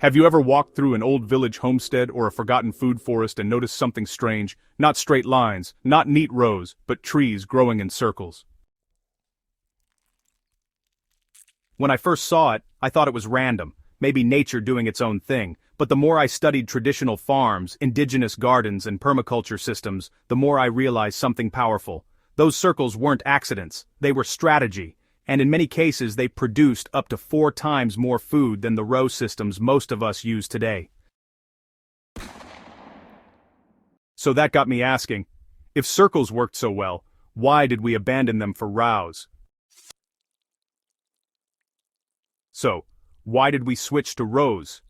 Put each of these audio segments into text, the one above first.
Have you ever walked through an old village homestead or a forgotten food forest and noticed something strange? Not straight lines, not neat rows, but trees growing in circles. When I first saw it, I thought it was random, maybe nature doing its own thing, but the more I studied traditional farms, indigenous gardens, and permaculture systems, the more I realized something powerful. Those circles weren't accidents, they were strategy. And in many cases they produced up to 4 times more food than the row systems most of us use today. So that got me asking, if circles worked so well, why did we abandon them for rows? So, why did we switch to rows?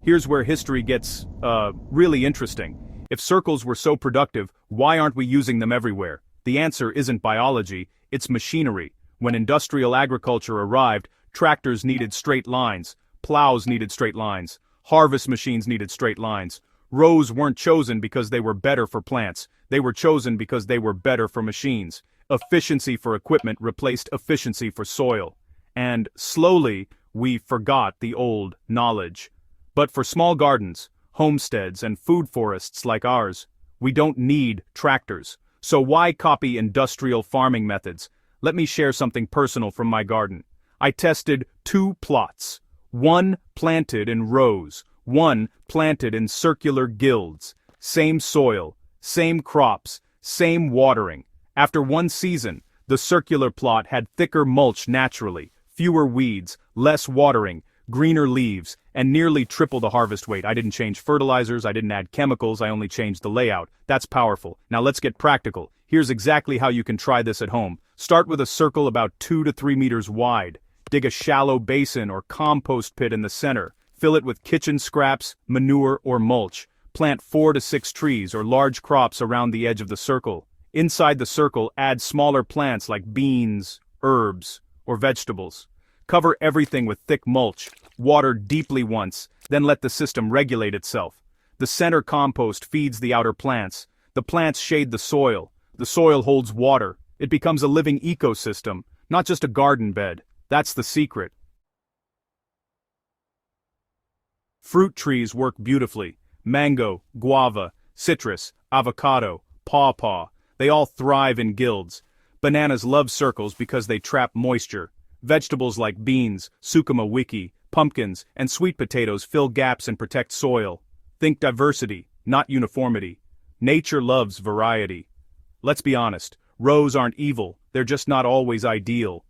Here's where history gets, really interesting. If circles were so productive, why aren't we using them everywhere? The answer isn't biology, it's machinery. When industrial agriculture arrived, tractors needed straight lines, plows needed straight lines, harvest machines needed straight lines. Rows weren't chosen because they were better for plants, they were chosen because they were better for machines. Efficiency for equipment replaced efficiency for soil. And, slowly, we forgot the old knowledge. But for small gardens, homesteads, and food forests like ours, we don't need tractors. So why copy industrial farming methods? Let me share something personal from my garden. I tested 2 plots. One planted in rows, one planted in circular guilds. Same soil, same crops, same watering. After 1 season, the circular plot had thicker mulch naturally, fewer weeds, less watering, greener leaves, and nearly triple the harvest weight. I didn't change fertilizers, I didn't add chemicals, I only changed the layout. That's powerful. Now let's get practical. Here's exactly how you can try this at home. Start with a circle about 2 to 3 meters wide. Dig a shallow basin or compost pit in the center. Fill it with kitchen scraps, manure, or mulch. Plant 4 to 6 trees or large crops around the edge of the circle. Inside the circle, add smaller plants like beans, herbs, or vegetables. Cover everything with thick mulch. Water deeply once, then let the system regulate itself. The center compost feeds the outer plants. The plants shade the soil. The soil holds water. It becomes a living ecosystem, not just a garden bed. That's the secret. Fruit trees work beautifully. Mango, guava, citrus, avocado, pawpaw. They all thrive in guilds. Bananas love circles because they trap moisture. Vegetables like beans, sukuma wiki, pumpkins, and sweet potatoes fill gaps and protect soil. Think diversity, not uniformity. Nature loves variety. Let's be honest, rows aren't evil, they're just not always ideal.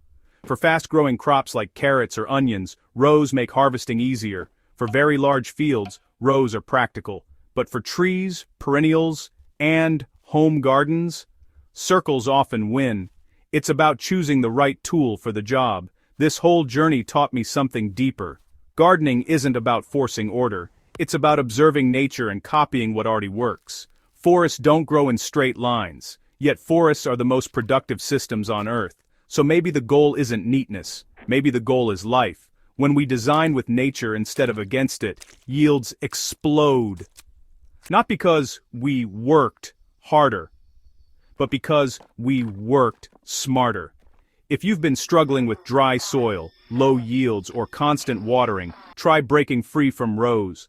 For fast-growing crops like carrots or onions, rows make harvesting easier. For very large fields, rows are practical. But for trees, perennials, and home gardens, circles often win. It's about choosing the right tool for the job. This whole journey taught me something deeper. Gardening isn't about forcing order. It's about observing nature and copying what already works. Forests don't grow in straight lines, yet forests are the most productive systems on Earth. So maybe the goal isn't neatness, maybe the goal is life. When we design with nature instead of against it, yields explode. Not because we worked harder, but because we worked smarter. If you've been struggling with dry soil, low yields, or constant watering, try breaking free from rows.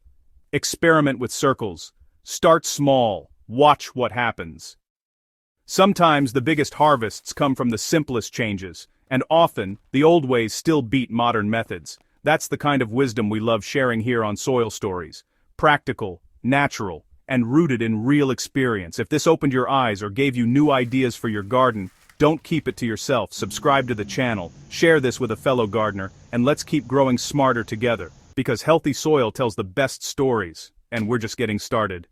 Experiment with circles. Start small. Watch what happens. Sometimes the biggest harvests come from the simplest changes, and often, the old ways still beat modern methods. That's the kind of wisdom we love sharing here on Soil Stories. Practical, natural, and rooted in real experience. If this opened your eyes or gave you new ideas for your garden, don't keep it to yourself. Subscribe to the channel, share this with a fellow gardener, and let's keep growing smarter together. Because healthy soil tells the best stories, and we're just getting started.